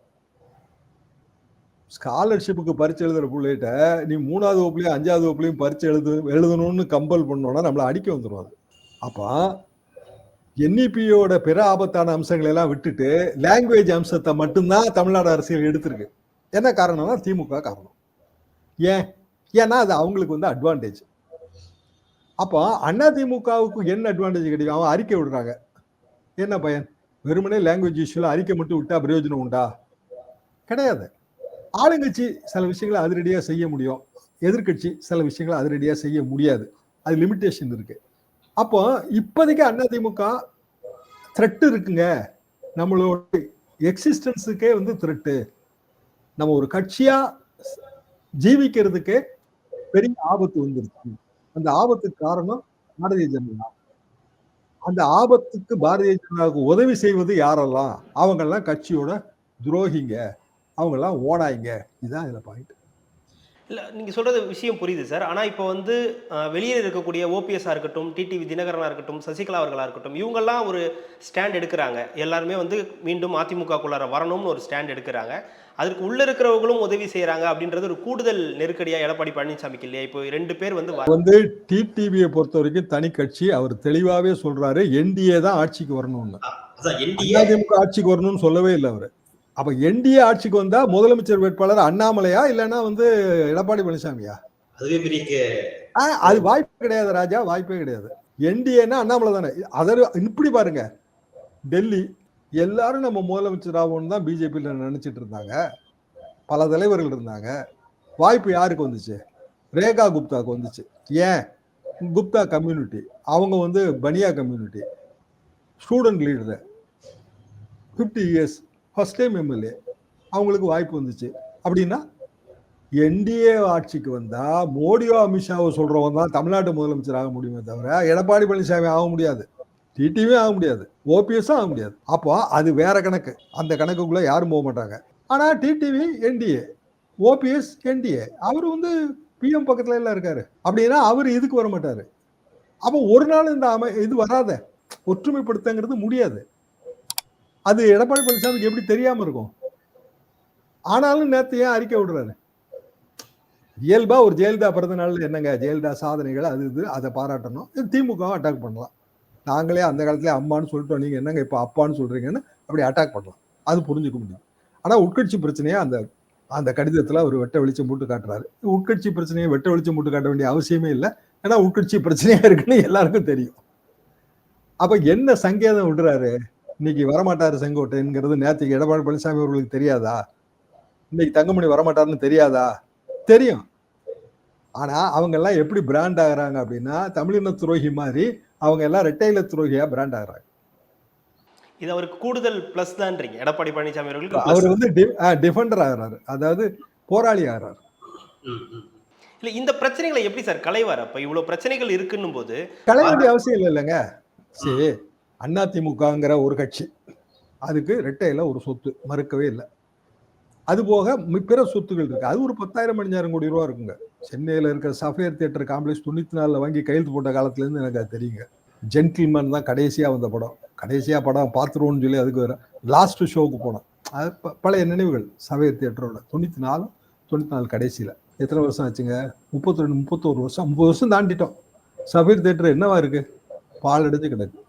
ஸ்காலர்ஷிப்புக்கு பரிச்சை எழுதுற பிள்ளைகிட்ட நீ 3வது வகுப்புலயும் 5வது வகுப்புலயும் பரிச்சை எழுதணும்னு கம்பல் பண்ணோம்னா நம்மள அடிக்க வந்துடும். அப்ப என்இபியோட பிற ஆபத்தான அம்சங்களை எல்லாம் விட்டுட்டு லாங்குவேஜ் அம்சத்தை மட்டும்தான் தமிழ்நாடு அரசியல் எடுத்திருக்கு. என்ன காரணம்னா திமுக காரணம். ஏன்னா அது அவங்களுக்கு வந்து அட்வான்டேஜ். அப்போ அதிமுகவுக்கு என்ன அட்வான்டேஜ் கிடைக்கும்? அவன் அறிக்கை விடுறாங்க, என்ன பயன்? வெறுமனே லாங்குவேஜ் இஷ்யூல அறிக்கை மட்டும் விட்டா பிரயோஜனம் உண்டா? கிடையாது. ஆளுங்கட்சி சில விஷயங்களை அதிரடியா செய்ய முடியும், எதிர்கட்சி சில விஷயங்களை அதிரடியா செய்ய முடியாது. அது லிமிட்டேஷன் இருக்கு. அப்போ இப்போதைக்கு அதிமுக த்ரெட் இருக்குங்க. நம்மளோட எக்ஸிஸ்டன்ஸுக்கே வந்து த்ரெட்டு. நம்ம ஒரு கட்சியா ஜீவிக்கிறதுக்கே பெரிய ஆபத்து வந்துருச்சு. அந்த ஆபத்துக்கு காரணம் பாரதிய ஜனதா. அந்த ஆபத்துக்கு பாரதிய ஜனதாவுக்கு உதவி செய்வது யாரெல்லாம்? அவங்க எல்லாம் கட்சியோட துரோகிங்க, அவங்க எல்லாம் ஓடாய்ங்க. இதுதான் இதுல பாயிண்ட். இல்லை, நீங்கள் சொல்கிறது விஷயம் புரியுது சார். ஆனால் இப்போ வந்து வெளியில் இருக்கக்கூடிய ஓபிஎஸ்ஸாக இருக்கட்டும், டிடிவி தினகரனாக இருக்கட்டும், சசிகலா அவர்களாக இருக்கட்டும், இவங்கெல்லாம் ஒரு ஸ்டாண்ட் எடுக்கிறாங்க. எல்லாருமே வந்து மீண்டும் அதிமுகக்குள்ளார வரணும்னு ஒரு ஸ்டாண்ட் எடுக்கிறாங்க. அதற்கு உள்ளே இருக்கிறவங்களும் உதவி செய்கிறாங்க அப்படின்றது ஒரு கூடுதல் நெருக்கடியாக எடப்பாடி பழனிசாமிக்கு இல்லையா? இப்போ 2 பேர் வந்து டிடிவியை பொறுத்த வரைக்கும் தனி கட்சி. அவர் தெளிவாகவே சொல்றாரு, என்டிஏ தான் ஆட்சிக்கு வரணும்னு. அதிமுக ஆட்சிக்கு வரணும்னு சொல்லவே இல்லை அவரு. அப்ப என்டிஏ ஆட்சிக்கு வந்தா முதலமைச்சர் வேட்பாளர் அண்ணாமலையா இல்லைன்னா வந்து எடப்பாடி பழனிசாமியா? அது வாய்ப்பு கிடையாது ராஜா, வாய்ப்பே கிடையாது. என்டிஏன்னா அண்ணாமலை தானே. இப்படி பாருங்க, டெல்லி எல்லாரும் நம்ம முதலமைச்சர் ஆகணும்னு தான் பிஜேபியில் நினைச்சிட்டு இருந்தாங்க. பல தலைவர்கள் இருந்தாங்க. வாய்ப்பு யாருக்கு வந்துச்சு? ரேகா குப்தாக்கு வந்துச்சு. ஏன்? குப்தா கம்யூனிட்டி, அவங்க வந்து Baniya community, student leader, 50 years, first time MLA, அவங்களுக்கு வாய்ப்பு வந்துச்சு. அப்படின்னா என்டிஏ ஆட்சிக்கு வந்தா மோடியோ அமித்ஷாவோ சொல்றவன் தான் தமிழ்நாட்டு முதலமைச்சர் ஆக முடியுமே தவிர எடப்பாடி பழனிசாமி ஆக முடியாது, டிடிவி ஆக முடியாது, ஓபிஎஸ் ஆக முடியாது. அப்போ அது வேற கணக்கு. அந்த கணக்குக்குள்ள யாரும் போக மாட்டாங்க. ஆனா டிடிவி என்டிஏ, ஓபிஎஸ் என்டிஏ, அவரு வந்து பிஎம் பக்கத்துல எல்லாம் இருக்காரு. அப்படின்னா அவரு இதுக்கு வர மாட்டாரு. அப்போ ஒரு நாள் இந்த இது வராத ஒற்றுமைப்படுத்தங்கிறது முடியாது. அது எடப்பாடி பழனிசாமிக்கு எப்படி தெரியாம இருக்கும்? ஆனாலும் நேத்து ஏன் அறிக்கை விடுறாரு? இயல்பா ஒரு ஜெயலலிதா பிறந்த நாள் என்னங்க, ஜெயலலிதா சாதனைகள் அது இது அதை பாராட்டணும். திமுக அட்டாக் பண்ணலாம். நாங்களே அந்த காலத்துல அம்மான்னு சொல்லிட்டோம், நீங்க என்னங்க இப்ப அப்பான்னு சொல்றீங்கன்னு அப்படி அட்டாக் பண்ணலாம். அது புரிஞ்சுக்க முடியும். ஆனா உட்கட்சி பிரச்சனையா அந்த அந்த கடிதத்துல அவர் வெட்ட வெளிச்சம் போட்டு காட்டுறாரு. உட்கட்சி பிரச்சனையை வெட்ட வெளிச்சம் போட்டு காட்ட வேண்டிய அவசியமே இல்லை. ஏன்னா உட்கட்சி பிரச்சனையா இருக்குன்னு எல்லாருக்கும் தெரியும். அப்ப என்ன சங்கேதம் விடுறாரு? இன்னைக்கு வரமாட்டாரு செங்கோட்டைங்கிறது நேற்றுக்கு எடப்பாடி பழனிசாமி அவர்களுக்கு தெரியாதா? இன்னைக்கு தங்கமணி வரமாட்டாருன்னு தெரியாதா? தெரியும். ஆனா அவங்க எல்லாம் எப்படி பிராண்ட் ஆகுறாங்க அப்படின்னா, தமிழின துரோகி மாதிரி அவங்க எல்லாம் இரட்டையில துரோகியா பிராண்ட் ஆகுறாங்க. இது அவருக்கு கூடுதல் பிளஸ் தான்றீங்க எடப்பாடி பழனிசாமி அவர்களுக்கு. அவர் வந்து டிஃபெண்டர் ஆகிறாரு, அதாவது போராளி ஆகிறாரு. இல்ல இந்த பிரச்சனைகளை எப்படி சார் களைவார்? அப்ப இவ்வளவு பிரச்சனைகள் இருக்குன்னும் போது களைய வேண்டிய அவசியம் இல்லைங்க. சரி, அதிமுகங்கிற ஒரு கட்சி, அதுக்கு ரெட்டையில ஒரு சொத்து மறுக்கவே இல்லை. அது போக பிற சொத்துகள் இருக்கு. அது ஒரு 10,000 15,000 கோடி ரூபா இருக்குங்க. சென்னையில இருக்கிற சஃபேர் தியேட்டர் காம்ப்ளெக்ஸ் 94 வாங்கி கையெழுத்து போட்ட காலத்துல இருந்து எனக்கு அது தெரியுங்க. ஜென்டில்மேன் தான் கடைசியா வந்த படம். கடைசியா படம் பார்த்துருவோம்னு சொல்லி அதுக்கு வேற லாஸ்ட் ஷோவுக்கு போனோம். அது பழைய நினைவுகள். சஃபேர் தியேட்டரோட 94 கடைசியில எத்தனை வருஷம் ஆச்சுங்க? 32 31 வருஷம், 30 வருஷம் தாண்டிட்டோம். சஃபேர் தியேட்டர் என்னவா இருக்கு? பால் அடைஞ்சு கிடக்கு.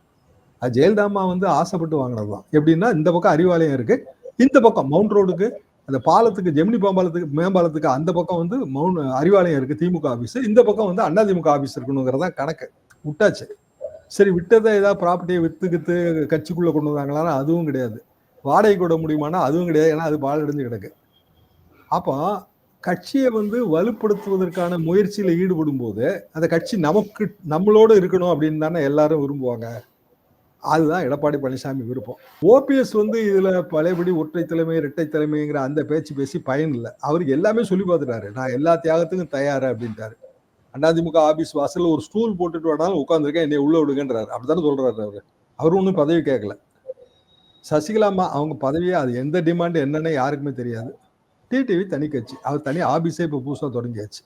அது ஜெயலலிதாமா வந்து ஆசைப்பட்டு வாங்கினதுதான். எப்படின்னா இந்த பக்கம் அறிவாலயம் இருக்கு, இந்த பக்கம் மவுண்ட் ரோடுக்கு அந்த பாலத்துக்கு ஜெமினி மேம்பாலத்துக்கு அந்த பக்கம் வந்து அறிவாலயம் இருக்கு, திமுக ஆபீஸ். இந்த பக்கம் வந்து அதிமுக ஆபீஸ் இருக்கணுங்கிறதா கணக்கு. விட்டாச்சு. சரி, விட்டதை ஏதாவது ப்ராப்பர்ட்டியை வித்துக்கிட்டு கட்சிக்குள்ள கொண்டு வந்தாங்களான்னா அதுவும் கிடையாது. வாடகை கூட முடியுமானா அதுவும் கிடையாது. ஏன்னா அது பால் அடைஞ்சு கிடக்கு. அப்போ கட்சியை வந்து வலுப்படுத்துவதற்கான முயற்சியில ஈடுபடும் போது அந்த கட்சி நமக்கு நம்மளோட இருக்கணும் அப்படின்னு தானே எல்லாரும் விரும்புவாங்க. அதுதான் எடப்பாடி பழனிசாமி விருப்பம். ஓபிஎஸ் வந்து இதுல பழையபடி ஒற்றை தலைமை இரட்டை தலைமைங்கிற அந்த பேச்சு பேசி பயன் இல்லை. அவருக்கு எல்லாமே சொல்லி பார்த்துட்டாரு. நான் எல்லா தியாகத்துக்கும் தயாரு அப்படின்ட்டாரு. அதிமுக ஆபீஸ் வாசல்ல ஒரு ஸ்டூல் போட்டுட்டு வேணாலும் உட்காந்துருக்கேன், என்னை உள்ள விடுங்கன்றாரு. அப்படித்தானே சொல்றாரு அவரு ஒன்றும் பதவி கேட்கல. சசிகலாமா அவங்க பதவியே அது எந்த டிமாண்ட் என்னன்னு யாருக்குமே தெரியாது. டிடிவி தனி கட்சி, அவர் தனி ஆபீஸே இப்போ புதுசாக தொடங்கியாச்சு.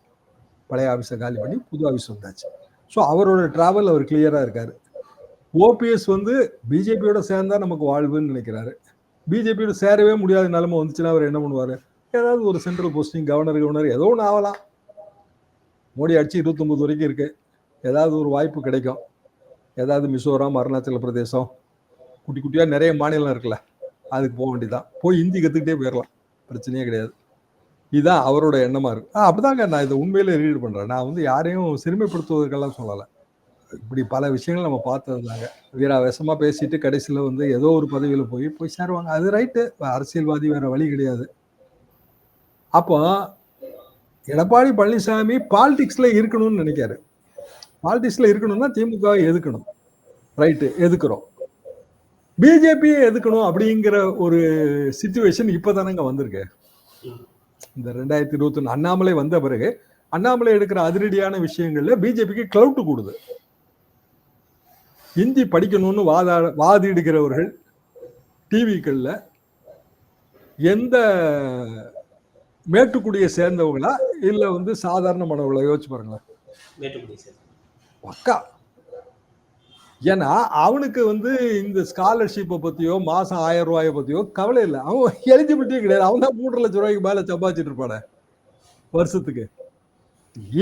பழைய ஆபீஸை காலி பண்ணி புது ஆபீஸ் வந்தாச்சு. ஸோ அவரோட டிராவல் அவர் கிளியரா இருக்காரு. ஓபிஎஸ் வந்து பிஜேபியோட சேர்ந்தா நமக்கு வாழ்வுன்னு நினைக்கிறாரு. பிஜேபியோட சேரவே முடியாத நிலைமை வந்துச்சுன்னா அவர் என்ன பண்ணுவாரு? ஏதாவது ஒரு சென்ட்ரல் போஸ்டிங், கவர்னர் ஏதோ ஒன்று ஆகலாம். மோடி ஆட்சி 29 வரைக்கும் இருக்கு. ஏதாவது ஒரு வாய்ப்பு கிடைக்கும். ஏதாவது மிசோரம், அருணாச்சல பிரதேசம், குட்டி குட்டியா நிறைய மாநிலம் இருக்குல்ல, அதுக்கு போக வேண்டியதான். போய் ஹிந்தி கத்துக்கிட்டே போயிடலாம், பிரச்சனையே கிடையாது. இதுதான் அவரோட எண்ணமா இருக்கு. அப்படிதாங்க நான் இதை உண்மையிலே ரீட் பண்றேன். நான் வந்து யாரையும் சிறுமைப்படுத்துவதற்கெல்லாம் சொல்லலை. இப்படி பல விஷயங்கள் நம்ம பார்த்ததுதாங்க. வீராவேசமா பேசிட்டு கடைசியில வந்து ஏதோ ஒரு பதவியில போய் சேருவாங்க. அது ரைட்டு, அரசியல்வாதி வேற வழி கிடையாது. அப்போ எடப்பாடி பழனிசாமி பாலிடிக்ஸ்ல இருக்கணும்னு நினைக்காரு. பாலிடிக்ஸ்ல இருக்கணும்னா திமுக எதுக்கணும், ரைட்டு, எதுக்குறோம். பிஜேபியை எதுக்கணும் அப்படிங்கிற ஒரு சிச்சுவேஷன் இப்பதானங்க வந்திருக்கு. இந்த 2021 அண்ணாமலை வந்த பிறகு அண்ணாமலை எடுக்கிற அதிரடியான விஷயங்கள்ல பிஜேபிக்கு கிளவுட் கூடுது. ஹிந்தி படிக்கணும்னு வாதிடுகிறவர்கள் டிவிக்கள்ல எந்த மேட்டுக்குடியை சேர்ந்தவங்களா இல்ல வந்து சாதாரண மாணவர்களா யோசிச்சு பாருங்களேன். பக்கா. ஏன்னா அவனுக்கு வந்து இந்த ஸ்காலர்ஷிப்பை பத்தியோ மாசம் 1000 ரூபாயை பத்தியோ கவலை இல்லை. அவன் எலிஜிபிலிட்டியே கிடையாது. அவன் தான் 3 லட்சம் ரூபாய்க்கு மேல சம்பாதிச்சுட்டு இருப்பான வருஷத்துக்கு.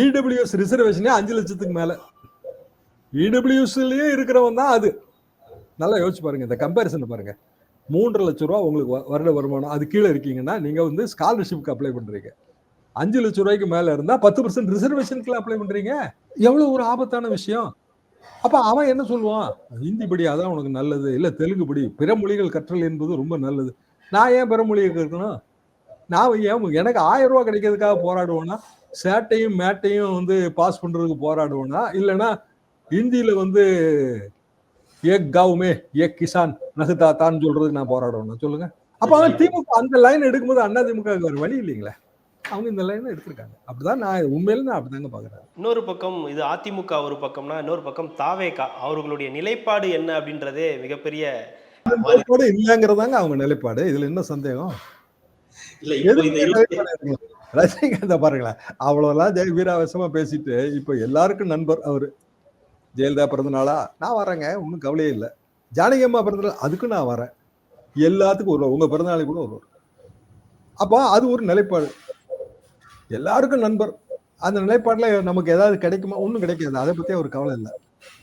இடபிள்யூஎஸ் ரிசர்வேஷனே 5 லட்சத்துக்கு மேல. இடபிள்யூஎஸ்லயே இருக்கிறவன் தான் அது. நல்லா யோசிச்சு பாருங்க, இந்த கம்பேரிசன் பாருங்க. 3 லட்சம் ரூபா உங்களுக்கு வருட வருமானம், அது கீழே இருக்கீங்கன்னா நீங்க வந்து ஸ்காலர்ஷிப்க்கு அப்ளை பண்றீங்க. 5 லட்சம் ரூபாய்க்கு மேல இருந்தா 10% ரிசர்வேஷனுக்கு அப்ளை பண்றீங்க. எவ்வளவு ஒரு ஆபத்தான விஷயம். அப்ப அவன் என்ன சொல்லுவான்? ஹிந்தி படி, அதான் உனக்கு நல்லது, இல்ல தெலுங்கு படி, பிற மொழிகள் கற்றல் என்பது ரொம்ப நல்லது. நான் ஏன் பிற மொழியை கற்கணும்? நான் ஏன் எனக்கு 1000 ரூபாய் கிடைக்கிறதுக்காக போராடுவேன்னா, சேட்டையும் மேட்டையும் வந்து பாஸ் பண்றதுக்கு போராடுவேன்னா, இல்லைன்னா ஹிந்தியில வந்து ஏக் காவுமே ஏக் கிசான் நகுதாத்தான்னு சொல்றதுக்கு நான் போராடுவேன் சொல்லுங்க. அப்ப அவன் திமுக அந்த லைன் எடுக்கும்போது அதிமுக வேற வழி இல்லைங்களே. அவங்க இந்த லைனை எடுத்திருக்காங்க. அப்படிதான் நான் உண்மையில நான் அப்படிதாங்க பார்க்குறேன். இன்னொரு பக்கம் இது அதிமுக ஒரு பக்கம்னா, இன்னொரு பக்கம் தாவேகா அவர்களுடைய நிலைப்பாடு என்ன அப்படின்றதே மிகப்பெரிய மாறி நிலைப்பாடு இல்லைங்கிறதாங்க அவங்க நிலைப்பாடு. இதுல என்ன சந்தேகம்? இல்ல இப்போ இந்த எதுவுமே நிலைப்பாடு இருக்குங்க. ரஜினிகாந்த பாருங்களேன், அவ்வளோலாம் வீராவேசமா பேசிட்டு, இப்ப எல்லாருக்கும் நண்பர் அவரு. ஜெயலலிதா பிறந்த நாளா? நான் வரேங்க. ஒண்ணும் கவலையே இல்ல. ஜானகி அம்மா பிறந்த நாள் அதுக்கும் நான் வரேன். எல்லாத்துக்கும் வருவார். உங்க பிறந்த நாளைக்கு கூட வருவார். அப்ப அது ஒரு நிலைப்பாடு. எல்லாருக்கும் நண்பர். அந்த நிலைப்பாடுல நமக்கு ஏதாவது கிடைக்குமா? ஒண்ணும் கிடைக்காது. அதை பத்தி அவர் கவலை இல்ல.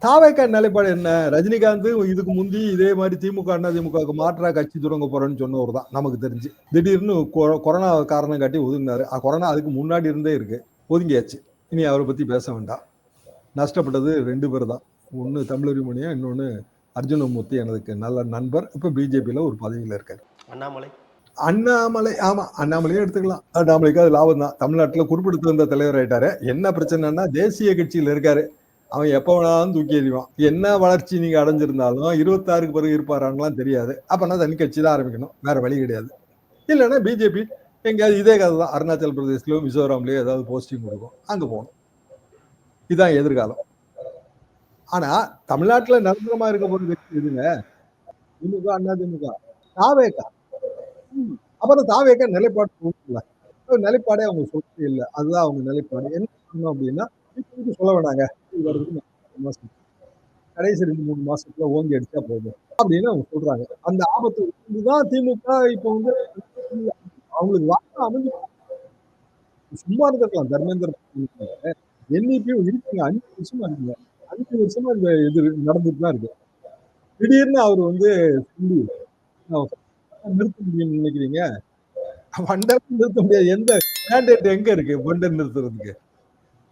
தாவேக்கா நிலைப்பாடு என்ன? ரஜினிகாந்த் இதுக்கு முந்தி இதே மாதிரி திமுக, அண்ணா திமுகவுக்கு மாற்றா கட்சி தொடங்க போறேன்னு சொன்னவர் தான் நமக்கு தெரிஞ்சு. திடீர்னு கொரோனா காரணம் காட்டி ஒதுங்கினாரு. கொரோனா அதுக்கு முன்னாடி இருந்தே இருக்கு. ஒதுங்கியாச்சு. இனி அவரை பத்தி பேச வேண்டாம். நஷ்டப்பட்டது 2 பேர் தான். ஒன்னு தமிழறிமொழியும், இன்னொன்னு அர்ஜுனமூர்த்தி எனக்கு நல்ல நண்பர். இப்ப பிஜேபியில ஒரு பதவியில இருக்காரு. அண்ணாமலை அண்ணாமலை, ஆமா, அண்ணாமலையும் எடுத்துக்கலாம். அண்ணாமலைக்கு அது லாபம் தான். தமிழ்நாட்டுல குறிப்பிடுத்து வந்த தலைவர் ஆயிட்டாரு. என்ன பிரச்சனைன்னா தேசிய கட்சியில இருக்காரு. அவன் எப்ப வேணாலும் தூக்கி எறிவான். என்ன வளர்ச்சி நீங்க அடைஞ்சிருந்தாலும் 26க்கு பிறகு இருப்பாரான்லாம் தெரியாது. அப்பனா தனி கட்சி தான் ஆரம்பிக்கணும். வேற வழி கிடையாது. இல்லைன்னா பிஜேபி எங்கேயாவது இதே கதை தான். அருணாச்சல் பிரதேசலயோ மிசோராம்லயோ ஏதாவது போஸ்டிங் கொடுக்கும். அங்க போகணும். இதுதான் எதிர்காலம். ஆனா தமிழ்நாட்டுல நிரந்தரமா இருக்க போற கட்சி எதுங்க? திமுக, அண்ணா திமுக, தாவேகா. அப்புறம் தாவேக்கா நிலைப்பாடு நிலைப்பாடே அவங்க சொல்லவே இல்லை. அதுதான் அவங்க நிலைப்பாடு. என்ன பண்ணணும் அப்படின்னா இப்போதைக்கு சொல்ல வேணாங்க. இது வரைக்கும் 3 மாசம். கடைசி 2-3 மாசத்துல ஓங்கி அடிச்சா போதும் அப்படின்னு அவங்க சொல்றாங்க. அந்த ஆபத்து தான் திமுக இப்போ வந்து அவங்களுக்கு வாக்கு அமைஞ்சு சும்மா இருந்திருக்கலாம். தர்மேந்திர என்இபியும் இருக்குங்க. 5 வருஷமா இருக்குங்க. 5 வருஷமா இந்த இது நடந்துட்டு தான் இருக்கு. திடீர்னு அவர் வந்து சொல்லி நிறுத்த முடியும்னு நினைக்கிறீங்க? வண்டர் நிறுத்த முடியாது. எந்த மேண்டேட் எங்க இருக்கு வண்டர் நிறுத்துறதுக்கு?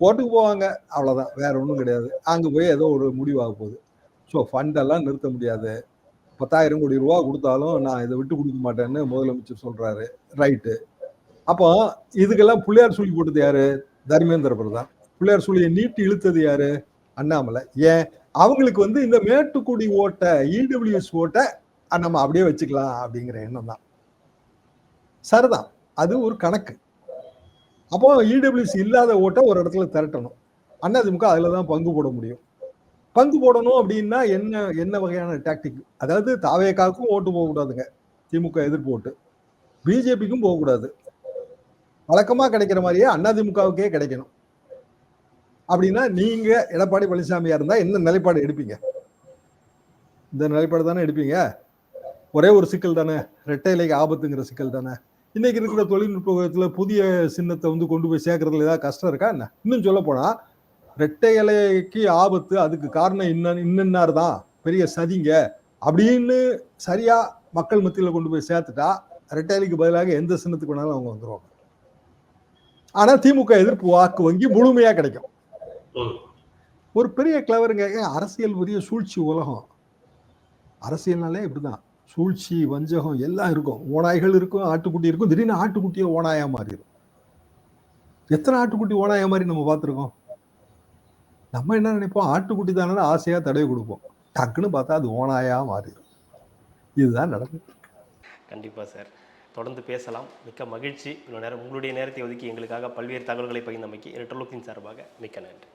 கோர்ட்டுக்கு போவாங்க. அவ்வளவுதான். வேற ஒண்ணும் கிடையாது. அங்க போய் ஏதோ ஒரு முடிவாக போகுது. ஸோ ஃபண்ட் எல்லாம் நிறுத்த முடியாது. 10,000 கோடி ரூபா கொடுத்தாலும் நான் இதை விட்டு கொடுக்க மாட்டேன்னு முதலமைச்சர் சொல்றாரு. ரைட்டு. அப்போ இதுக்கெல்லாம் பிள்ளையார் சொல்லி போட்டது யாரு? தர்மேந்திர பிரதான். பிள்ளையார் சொல்லியை நீட்டி இழுத்தது யாரு? அண்ணாமலை. ஏன் அவங்களுக்கு வந்து இந்த மேட்டுக்குடி ஓட்டை, இடபிள்யூஎஸ் ஓட்டை நம்ம அப்படியே வச்சுக்கலாம் அப்படிங்கிற எண்ணம் தான். சரிதான். அது ஒரு கணக்கு. அப்போ இடபிள்யூஎஸ் இல்லாத ஓட்டை ஒரு இடத்துல திரட்டணும். அதிமுக அதுல தான் பங்கு போட முடியும். பங்கு போடணும் அப்படின்னா என்ன என்ன வகையான டாக்டிக்? அதாவது தாவேக்காவுக்கும் ஓட்டு போகக்கூடாதுங்க. திமுக எதிர்ப்பு ஓட்டு. பிஜேபிக்கும் போகக்கூடாது. வழக்கமா கிடைக்கிற மாதிரியே அதிமுகவுக்கே கிடைக்கணும். அப்படின்னா நீங்க எடப்பாடி பழனிசாமியா இருந்தா என்ன நிலைப்பாடு எடுப்பீங்க? இந்த நிலைப்பாடு தானே எடுப்பீங்க. ஒரே ஒரு சிக்கல் தானே, இரட்டை இலைக்கு ஆபத்துங்கிற சிக்கல் தானே. இன்னைக்கு இருக்கிற தொழில்நுட்பத்துல புதிய சின்னத்தை வந்து கொண்டு போய் சேர்க்கறதுல ஏதாவது கஷ்டம் இருக்கா என்ன? இன்னும் சொல்ல போனா இரட்டை இலைக்கு ஆபத்து, அதுக்கு காரணம் இன்னன்னார் தான், பெரிய சதிங்க அப்படின்னு சரியா மக்கள் மத்தியில கொண்டு போய் சேர்த்துட்டா இரட்டை இலைக்கு பதிலாக எந்த சின்னத்துக்கு வேணாலும் அவங்க வந்துருவாங்க. ஆனா திமுக எதிர்ப்பு வாக்கு வங்கி முழுமையா கிடைக்கும். ஒரு பெரிய கிளவருங்க. அரசியல் பெரிய சூழ்ச்சி உலகம். அரசியல்னாலே இப்படிதான். சூழ்ச்சி, வஞ்சகம் எல்லாம் இருக்கும். ஓநாய்கள் இருக்கும், ஆட்டுக்குட்டி இருக்கும். திடீர்னு ஆட்டுக்குட்டியை ஓநாயா மாறிடும். எத்தனை ஆட்டுக்குட்டி ஓநாயா மாதிரி நம்ம பார்த்துருக்கோம். நம்ம என்ன நினைப்போம்? ஆட்டுக்குட்டி தானே ஆசையா தடவை கொடுப்போம். டக்குன்னு பார்த்தா அது ஓநாயா மாறிடும். இதுதான் நடக்குது. கண்டிப்பா சார். தொடர்ந்து பேசலாம். மிக்க மகிழ்ச்சி. இவ்வளவு நேரம் உங்களுடைய நேரத்தை ஒதுக்கி எங்களுக்காக பல்வேறு தகவல்களை பகிர்ந்தமைக்கு ரெட்ரோலுக்கின் சார்பாக மிக்க நன்றி.